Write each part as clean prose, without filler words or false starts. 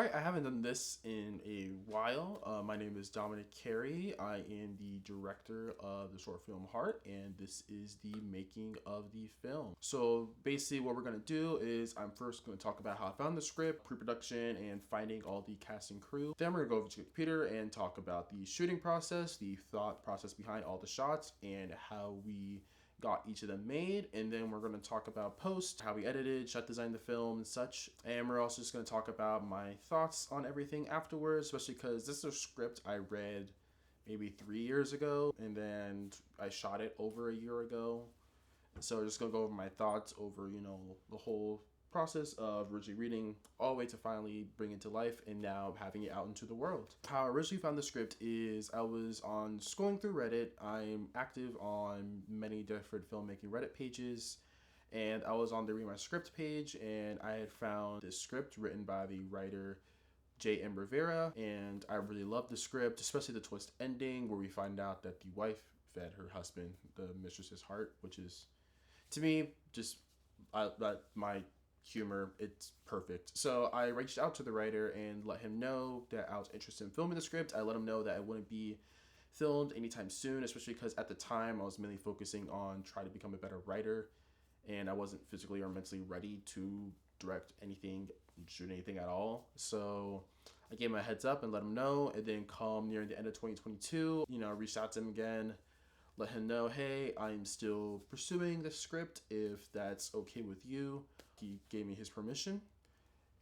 All right, I haven't done this in a while. My name is Dominic Carey. I am the director of the short film Heart, and this is the making of the film. So basically, what we're going to do is I'm first going to talk about how I found the script, pre-production, and finding all the cast and crew. Then we're going to go over to the computer and talk about the shooting process, the thought process behind all the shots, and how we got each of them made. And then we're going to talk about post, how we edited, shot designed the film and such. And we're also just going to talk about my thoughts on everything afterwards, especially because this is a script I read maybe 3 years ago, and then I shot it over a year ago. So we're just going to go over my thoughts over, the whole process of originally reading all the way to finally bring it to life and now having it out into the world. How I originally found the script is I was on scrolling through Reddit. I'm active on many different filmmaking Reddit pages, and I was on the Read My Script page, and I had found this script written by the writer J.M. Rivera, and I really loved the script, especially the twist ending where we find out that the wife fed her husband the mistress's heart, which is, to me, just my humor, it's perfect. So I reached out to the writer and let him know that I was interested in filming the script. I let him know that it wouldn't be filmed anytime soon, especially because at the time I was mainly focusing on trying to become a better writer, and I wasn't physically or mentally ready to direct anything, shoot anything at all. So I gave him a heads up and let him know, and then come near the end of 2022, I reached out to him again, let him know, hey, I'm still pursuing the script if that's okay with you. He gave me his permission,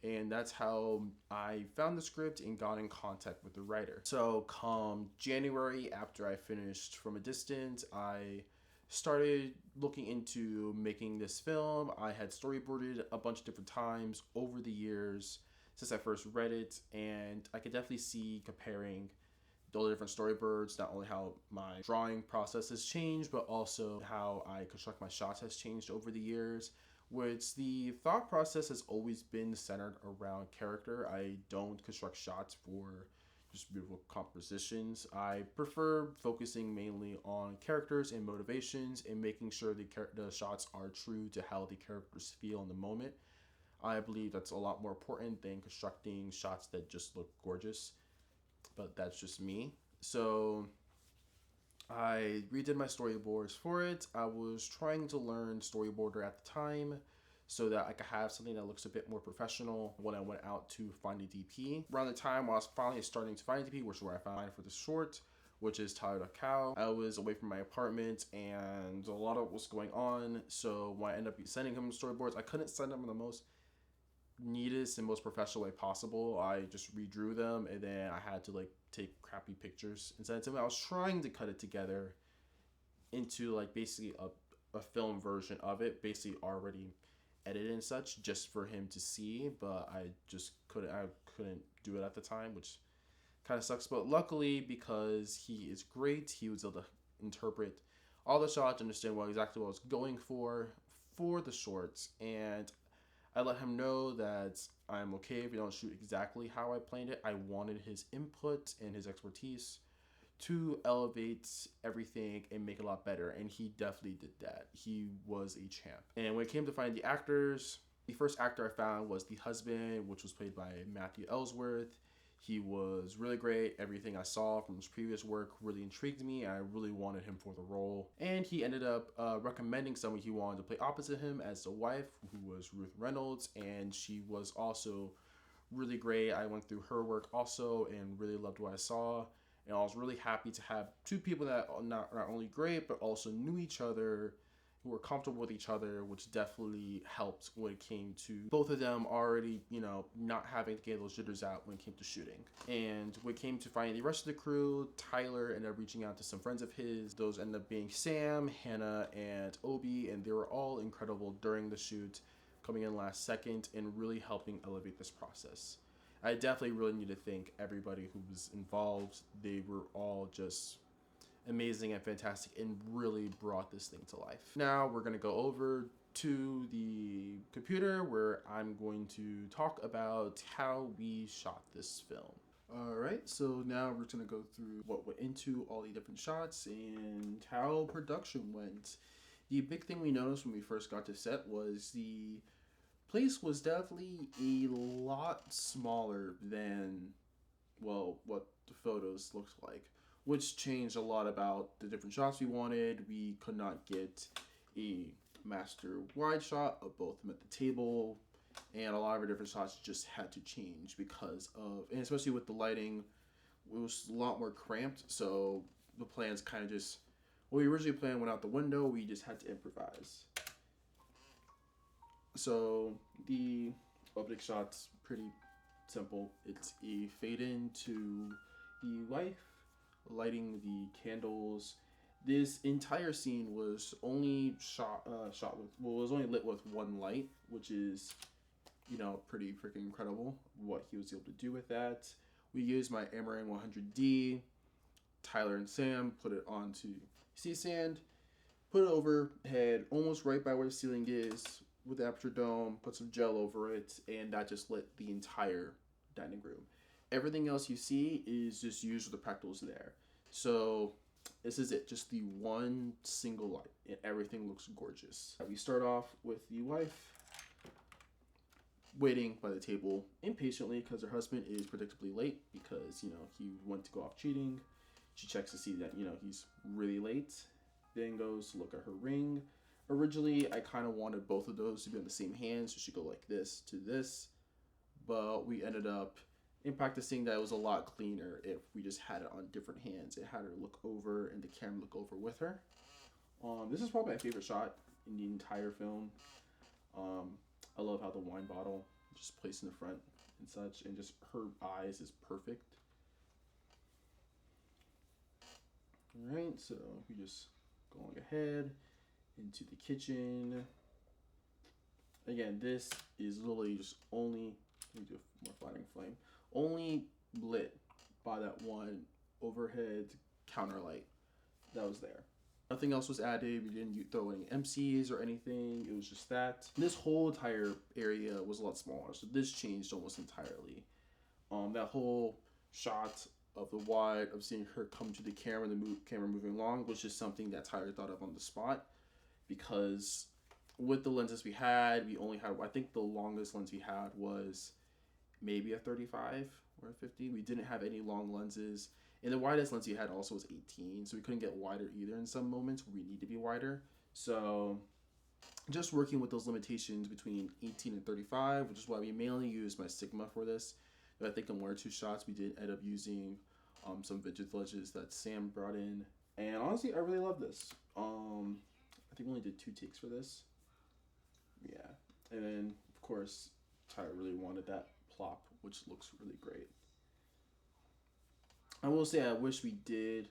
and that's how I found the script and got in contact with the writer. So come January, after I finished From a Distance, I started looking into making this film. I had storyboarded a bunch of different times over the years since I first read it, and I could definitely see comparing all the different storyboards, not only how my drawing process has changed, but also how I construct my shots has changed over the years, which the thought process has always been centered around character. I don't construct shots for just beautiful compositions. I prefer focusing mainly on characters and motivations and making sure the shots are true to how the characters feel in the moment. I believe that's a lot more important than constructing shots that just look gorgeous, but that's just me. So I redid my storyboards for it. I was trying to learn storyboarder at the time so that I could have something that looks a bit more professional when I went out to find a DP. Around the time when I was finally starting to find a DP, which is where I found for the short, which is Tyler Cow. I was away from my apartment and a lot of was going on. So when I ended up sending him storyboards, I couldn't send them in the most neatest and most professional way possible. I just redrew them, and then I had to take crappy pictures and send it to him. I was trying to cut it together into basically a film version of it, basically already edited and such, just for him to see, but I couldn't do it at the time, which kind of sucks. But luckily, because he is great, he was able to interpret all the shots, understand exactly what I was going for the shorts, and I let him know that I'm okay if we don't shoot exactly how I planned it. I wanted his input and his expertise to elevate everything and make it a lot better, and he definitely did that. He was a champ. And when it came to finding the actors, the first actor I found was the husband, which was played by Matthew Ellsworth. He was really great. Everything I saw from his previous work really intrigued me. I really wanted him for the role. And he ended up recommending someone he wanted to play opposite him as the wife, who was Ruth Reynolds. And she was also really great. I went through her work also and really loved what I saw. And I was really happy to have two people that are not only great, but also knew each other, who were comfortable with each other, which definitely helped when it came to both of them already, not having to get those jitters out when it came to shooting. And when it came to finding the rest of the crew, Tyler ended up reaching out to some friends of his. Those ended up being Sam, Hannah, and Obi, and they were all incredible during the shoot, coming in last second and really helping elevate this process. I definitely really need to thank everybody who was involved. They were all just amazing and fantastic and really brought this thing to life. Now we're going to go over to the computer where I'm going to talk about how we shot this film. Alright, so now we're going to go through what went into all the different shots and how production went. The big thing we noticed when we first got to set was the place was definitely a lot smaller than, well, what the photos looked like, which changed a lot about the different shots we wanted. We could not get a master wide shot of both of them at the table, and a lot of our different shots just had to change because of, and especially with the lighting, it was a lot more cramped. So the plans kind of just, what we originally planned went out the window. We just had to improvise. So the opening shot's pretty simple. It's a fade in to the wife lighting the candles. This entire scene was only shot with, well, it was only lit with one light, which is, you know, pretty freaking incredible what he was able to do with that. We used my Amaran 100D. Tyler and Sam put it onto sea sand, put it overhead, almost right by where the ceiling is, with the aperture dome, put some gel over it, and that just lit the entire dining room. Everything else you see is just used with the practicals there. So this is it, just the one single light, and everything looks gorgeous. We start off with the wife waiting by the table impatiently because her husband is predictably late because, you know, he went to go off cheating. She checks to see that, you know, he's really late, then goes to look at her ring. Originally, I kind of wanted both of those to be on the same hand, so she go like this to this, but we ended up in practicing that it was a lot cleaner if we just had it on different hands. It had her look over and the camera look over with her. This is probably my favorite shot in the entire film. I love how the wine bottle just placed in the front and such, and just her eyes is perfect. All right, so we just going ahead into the kitchen. Again, this is literally just only, let me do a more flattering flame, only lit by that one overhead counter light that was there. Nothing else was added. We didn't throw any MCs or anything. It was just that. This whole entire area was a lot smaller, so this changed almost entirely. That whole shot of the wide of seeing her come to the camera and the camera moving along was just something that Tyler thought of on the spot, because with the lenses we had, we only had, I think the longest lens we had was maybe a 35 or a 50. We didn't have any long lenses. And the widest lens we had also was 18, so we couldn't get wider either in some moments where we need to be wider. So just working with those limitations between 18 and 35, which is why we mainly used my Sigma for this. But I think in one or two shots we did end up using some vintage lenses that Sam brought in. And honestly, I really love this. I think we only did 2 takes for this. Yeah. And then, of course, Tyler really wanted that plop, which looks really great. I will say I wish we did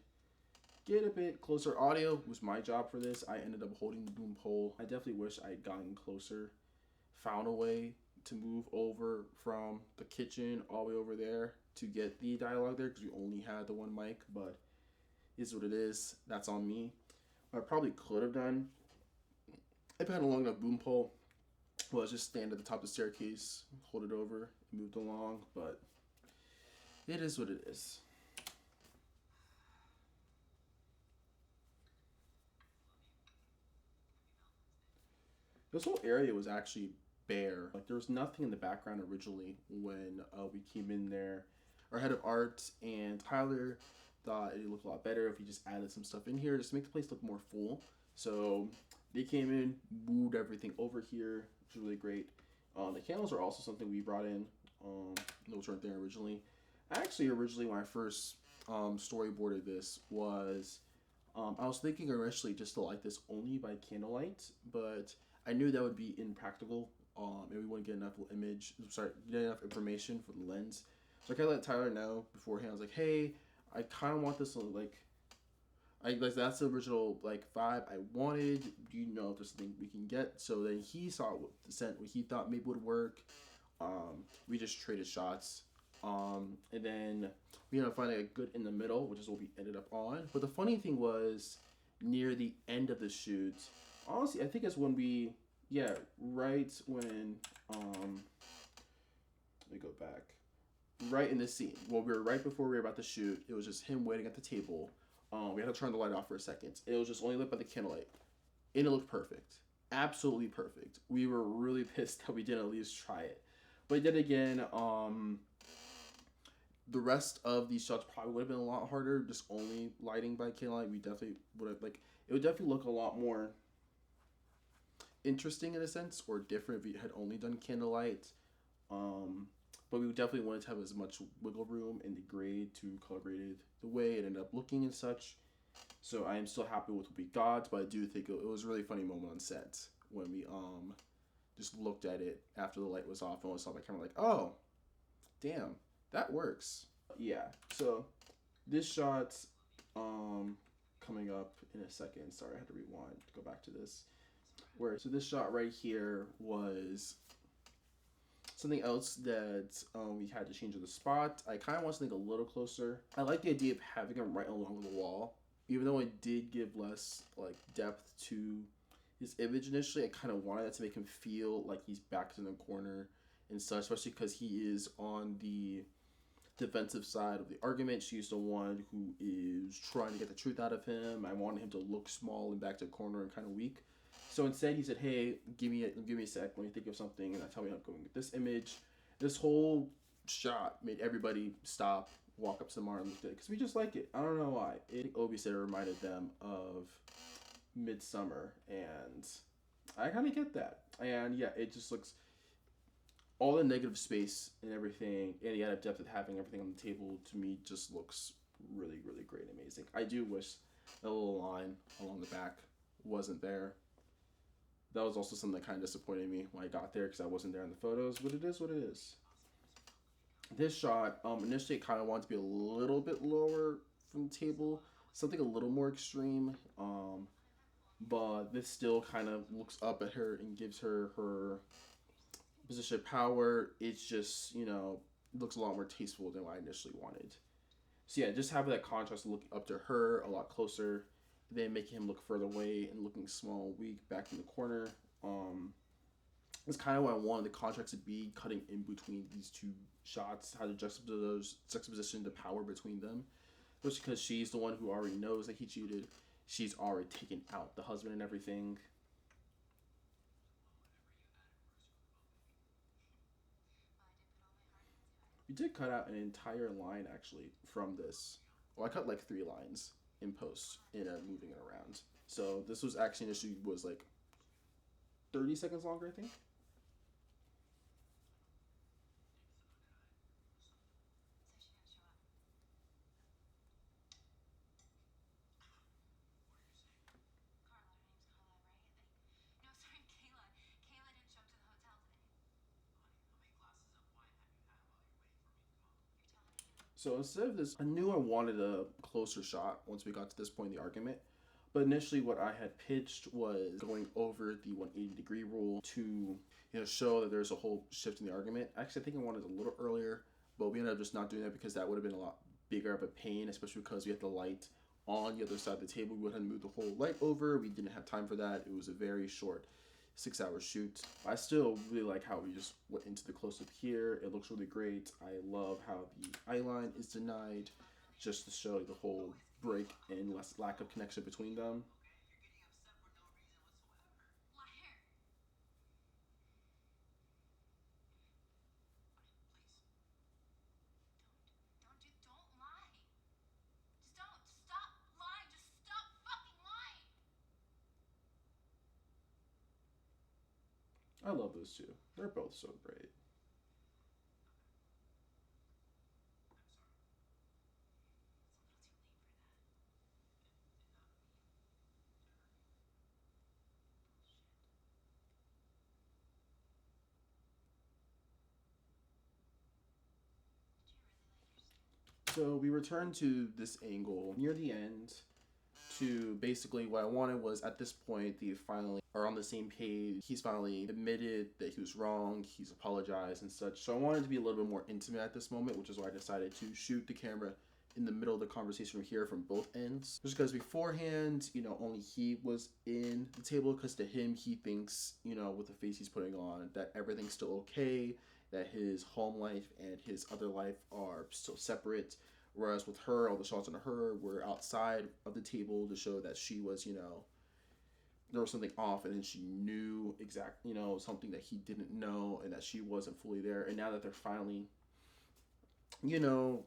get a bit closer. Audio was my job for this. I ended up holding the boom pole. I definitely wish I had gotten closer, found a way to move over from the kitchen all the way over there to get the dialogue there, because we only had the one mic, but it is what it is. That's on me. What I probably could have done, if I had a long enough boom pole, was just stand at the top of the staircase, hold it over, and moved along, but it is what it is. This whole area was actually bare. Like, there was nothing in the background originally when we came in there. Our head of art and Tyler thought it looked a lot better if we just added some stuff in here just to make the place look more full. So they came in, moved everything over here, which was really great. The candles are also something we brought in. Those weren't there originally. Actually, originally when I first storyboarded this was, I was thinking originally just to light this only by candlelight, but I knew that would be impractical, and we wouldn't get enough get enough information for the lens. So I kind of let Tyler know beforehand. I was like, hey, I kind of want this to that's the original vibe I wanted. Do you know if there's something we can get? So then he saw what he thought maybe would work. We just traded shots. And then we ended up finding a good in the middle, which is what we ended up on. But the funny thing was, near the end of the shoot, honestly, I think it's when right when, let me go back. Right in this scene, well, we were right before we were about to shoot. It was just him waiting at the table. We had to turn the light off for a second. It was just only lit by the candlelight, and it looked perfect. absolutely perfect. We were really pissed that we didn't at least try it. But then again, the rest of these shots probably would have been a lot harder. Just only lighting by candlelight, we definitely would have like it would definitely look a lot more interesting in a sense or different if we had only done candlelight. Um, but we definitely wanted to have as much wiggle room in the grade to color grade it the way it ended up looking and such. So I am still happy with what we got, but I do think it was a really funny moment on set when we just looked at it after the light was off and we saw the camera like, oh, damn, that works. Yeah. So this shot, um, coming up in a second. Sorry, I had to rewind to go back to this. Where so this shot right here was something else that we had to change the spot. I kind of want something a little closer. I like the idea of having him right along the wall, even though it did give less like depth to his image initially. I kind of wanted that to make him feel like he's backed in the corner and such, especially because he is on the defensive side of the argument. She's the one who is trying to get the truth out of him. I wanted him to look small and back to the corner and kind of weak. So instead, he said, "Hey, give me a sec. Let me think of something." And I tell me I'm going with this image. This whole shot made everybody stop, walk up to the Martin and look at it because we just like it. I don't know why. I think Obi said it reminded them of Midsummer, and I kind of get that. And yeah, it just looks all the negative space and everything, and the added depth of having everything on the table to me just looks really, really great and amazing. I do wish a little line along the back wasn't there. That was also something that kind of disappointed me when I got there because I wasn't there in the photos, but it is what it is. This shot, initially, I kind of wanted to be a little bit lower from the table, something a little more extreme, but this still kind of looks up at her and gives her her position of power. It's just, looks a lot more tasteful than what I initially wanted. So yeah, just having that contrast looking up to her a lot closer, then making him look further away and looking small, weak, back in the corner. It's kind of what I wanted the contrast to be, cutting in between these two shots, how to juxtaposition the power between them. Especially because she's the one who already knows that he cheated. She's already taken out the husband and everything. We did cut out an entire line actually from this. Well, I cut like 3 lines in post in moving it around. So this was actually initially was like 30 seconds longer, I think. So instead of this, I knew I wanted a closer shot once we got to this point in the argument. But initially, what I had pitched was going over the 180-degree rule to show that there's a whole shift in the argument. Actually, I think I wanted it a little earlier, but we ended up just not doing that because that would have been a lot bigger of a pain, especially because we had the light on the other side of the table. We would have moved the whole light over. We didn't have time for that. It was a very short 6 hour shoot. I still really like how we just went into the close up here. It looks really great. I love how the eye line is denied just to show the whole break and less lack of connection between them. I love those two. They're both so great. So we return to this angle near the end to basically what I wanted was at this point they finally are on the same page. He's finally admitted that he was wrong. He's apologized and such. So I wanted to be a little bit more intimate at this moment, which is why I decided to shoot the camera in the middle of the conversation here from both ends. Just because beforehand, only he was in the table because to him, he thinks, with the face he's putting on, that everything's still okay, that his home life and his other life are still separate. Whereas with her, all the shots on her were outside of the table to show that she was, there was something off, and then she knew exactly, something that he didn't know, and that she wasn't fully there. And now that they're finally, you know,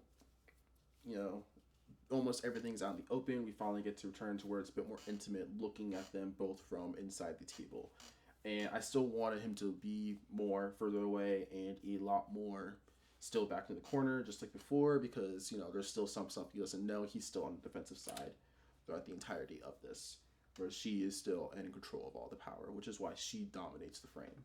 you know, almost everything's out in the open, we finally get to return to where it's a bit more intimate, looking at them both from inside the table. And I still wanted him to be more further away and a lot more still back in the corner, just like before, because there's still some stuff he doesn't know. He's still on the defensive side throughout the entirety of this, whereas she is still in control of all the power, which is why she dominates the frame.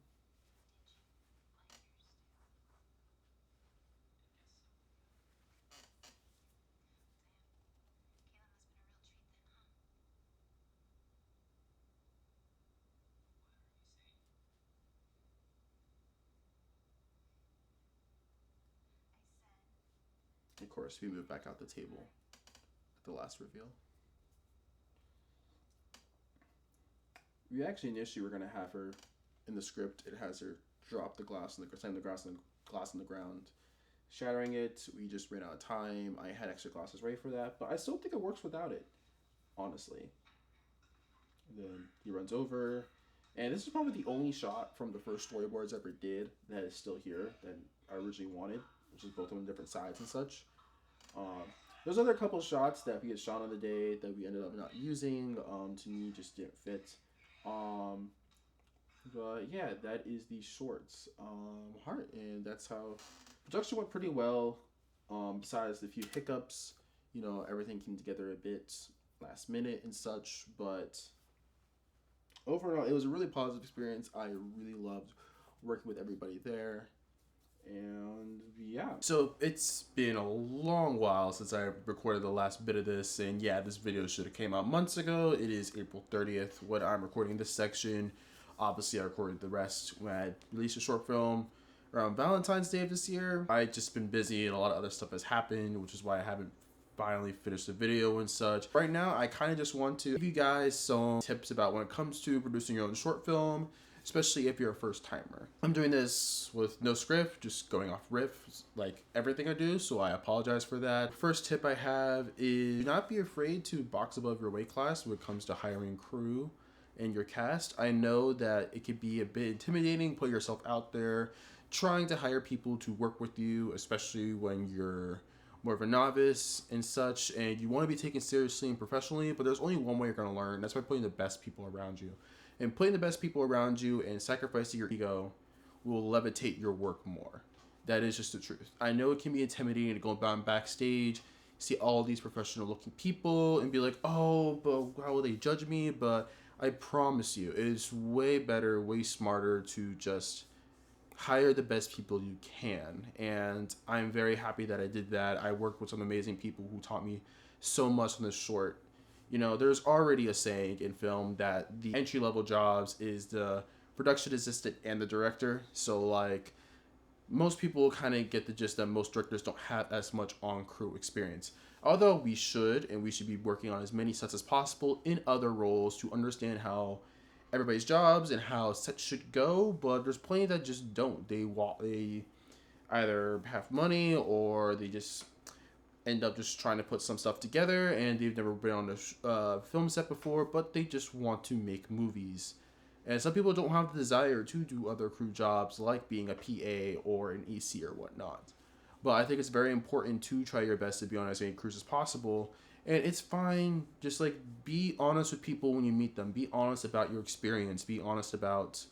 Of course, we move back out the table at the last reveal. We actually initially were gonna have her in the script. It has her drop the glass and slam the glass on the ground, shattering it. We just ran out of time. I had extra glasses ready for that, but I still think it works without it, honestly. And then he runs over, and this is probably the only shot from the first storyboards I ever did that is still here that I originally wanted, which is both on different sides and such. Um, there's other couple shots that we had shot on the day that we ended up not using. To me, just didn't fit. Um, but yeah, that is the shorts heart, and that's how production went pretty well. Besides the few hiccups, everything came together a bit last minute and such, but overall, it was a really positive experience. I really loved working with everybody there. And yeah. So it's been a long while since I recorded the last bit of this, and yeah, this video should have came out months ago. It is April 30th when I'm recording this section. Obviously, I recorded the rest when I released a short film around Valentine's Day of this year. I just been busy and a lot of other stuff has happened, which is why I haven't finally finished the video and such. Right now, I kind of just want to give you guys some tips about when it comes to producing your own short film, especially if you're a first timer. I'm doing this with no script, just going off riffs like everything I do, so I apologize for that. First tip I have is do not be afraid to box above your weight class when it comes to hiring crew and your cast. I know that it could be a bit intimidating, put yourself out there, trying to hire people to work with you, especially when you're more of a novice and such, and you want to be taken seriously and professionally, but there's only one way you're going to learn. That's by putting the best people around you. And putting the best people around you and sacrificing your ego will levitate your work more. That is just the truth. I know it can be intimidating to go backstage, see all these professional looking people and be like, oh, but how will they judge me? But I promise you, it is way better, way smarter to just hire the best people you can. And I'm very happy that I did that. I worked with some amazing people who taught me so much on this short. There's already a saying in film that the entry-level jobs is the production assistant and the director. So, like, most people kind of get the gist that most directors don't have as much on-crew experience. Although we should, and we should be working on as many sets as possible in other roles to understand how everybody's jobs and how sets should go. But there's plenty that just don't. They either have money or they just end up just trying to put some stuff together, and they've never been on a film set before, but they just want to make movies. And some people don't have the desire to do other crew jobs like being a PA or an EC or whatnot. But I think it's very important to try your best to be on as many crews as possible. And it's fine. Just like be honest with people when you meet them. Be honest about your experience. Be honest about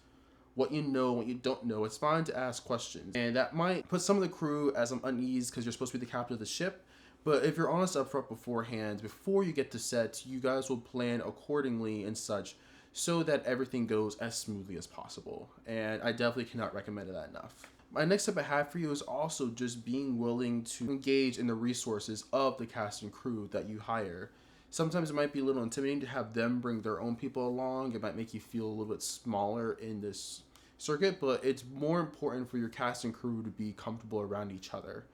what you know, what you don't know. It's fine to ask questions. And that might put some of the crew at some unease because you're supposed to be the captain of the ship. But if you're honest up front beforehand, before you get to set, you guys will plan accordingly and such so that everything goes as smoothly as possible. And I definitely cannot recommend that enough. My next tip I have for you is also just being willing to engage in the resources of the cast and crew that you hire. Sometimes it might be a little intimidating to have them bring their own people along. It might make you feel a little bit smaller in this circuit, but it's more important for your cast and crew to be comfortable around each other.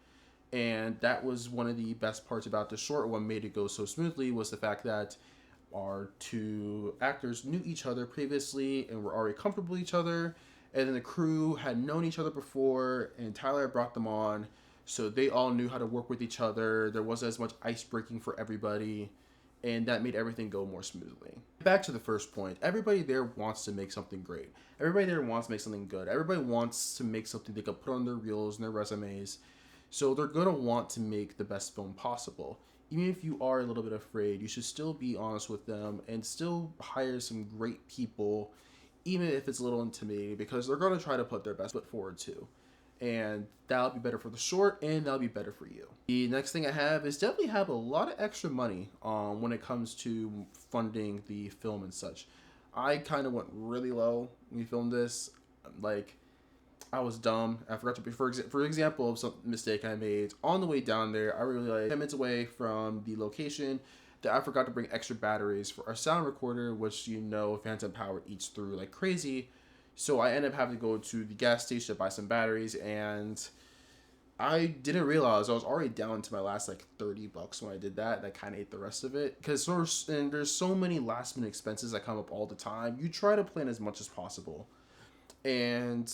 And that was one of the best parts about the short. What made it go so smoothly was the fact that our two actors knew each other previously and were already comfortable with each other. And then the crew had known each other before, and Tyler brought them on. So they all knew how to work with each other. There wasn't as much ice breaking for everybody. and that made everything go more smoothly. Back to the first point, everybody there wants to make something great. Everybody there wants to make something good. Everybody wants to make something they can put on their reels and their resumes. So they're going to want to make the best film possible. Even if you are a little bit afraid, you should still be honest with them and still hire some great people, even if it's a little intimidating, because they're going to try to put their best foot forward too. And that'll be better for the short, and that'll be better for you. The next thing I have is definitely have a lot of extra money when it comes to funding the film and such. I kind of went really low when we filmed this. Like, I was dumb. I forgot to, for example, of some mistake I made on the way down there. I really 10 minutes away from the location that I forgot to bring extra batteries for our sound recorder, which Phantom Power eats through like crazy. So I ended up having to go to the gas station to buy some batteries, and I didn't realize I was already down to my last like $30 when I did that. That kind of ate the rest of it, because there's so many last minute expenses that come up all the time. You try to plan as much as possible, and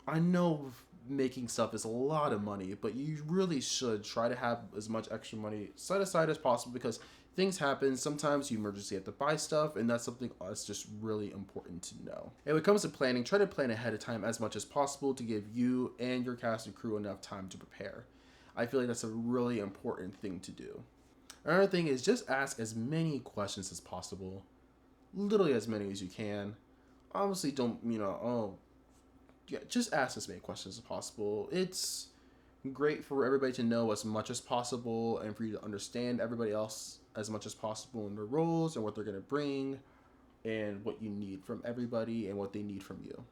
I know making stuff is a lot of money, but you really should try to have as much extra money set aside as possible, because things happen. Sometimes you emergency have to buy stuff, and that's something that's just really important to know. And when it comes to planning, try to plan ahead of time as much as possible to give you and your cast and crew enough time to prepare. I feel like that's a really important thing to do. Another thing is just ask as many questions as possible. Literally as many as you can. Obviously don't, just ask as many questions as possible. It's great for everybody to know as much as possible and for you to understand everybody else as much as possible in their roles and what they're going to bring and what you need from everybody and what they need from you.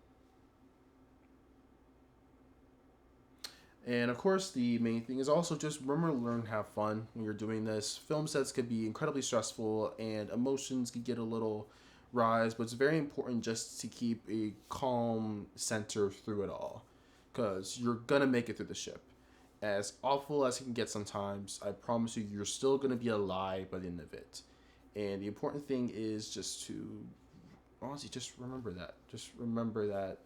And of course, the main thing is also just remember to learn to have fun when you're doing this. Film sets could be incredibly stressful and emotions could get a little rise, but it's very important just to keep a calm center through it all, because you're going to make it through the ship. As awful as it can get sometimes, I promise you, you're still going to be alive by the end of it. And the important thing is just to, honestly, just remember that. Just remember that,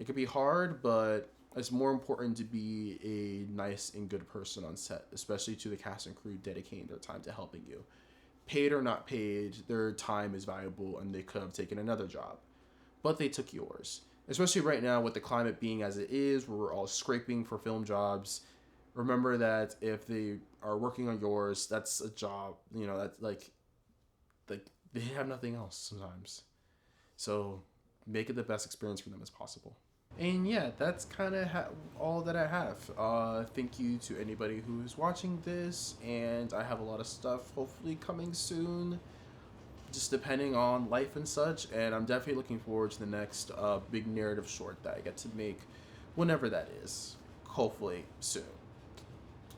it could be hard, but it's more important to be a nice and good person on set, especially to the cast and crew dedicating their time to helping you. Paid or not paid, their time is valuable, and they could have taken another job. But they took yours. Especially right now with the climate being as it is, where we're all scraping for film jobs. Remember that if they are working on yours, that's a job, that's like they have nothing else sometimes. So make it the best experience for them as possible. And yeah, that's kind of all that I have. Thank you to anybody who's watching this, and I have a lot of stuff hopefully coming soon, just depending on life and such, and I'm definitely looking forward to the next big narrative short that I get to make whenever that is, hopefully soon.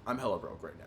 I'm hella broke right now.